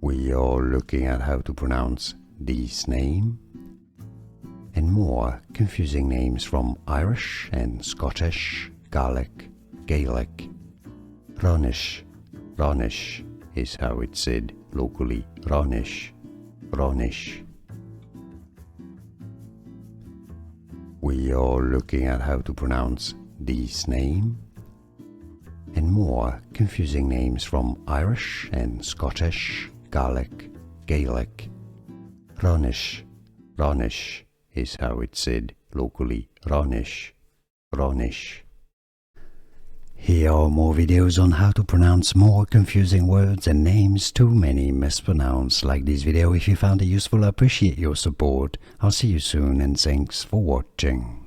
We are looking at how to pronounce this name and more confusing names from Irish and Scottish, Gaelic, Gaelic. Raonish, Raonish is how it's said locally. Raonish, Raonish. We are looking at how to pronounce this name and more confusing names from Irish and Scottish, Gaelic, Gaelic. Raonish, Raonish is how it's said locally. Raonish, Raonish. Here are more videos on how to pronounce more confusing words and names too many mispronounced. Like this video if you found it useful. I appreciate your support. I'll see you soon and thanks for watching.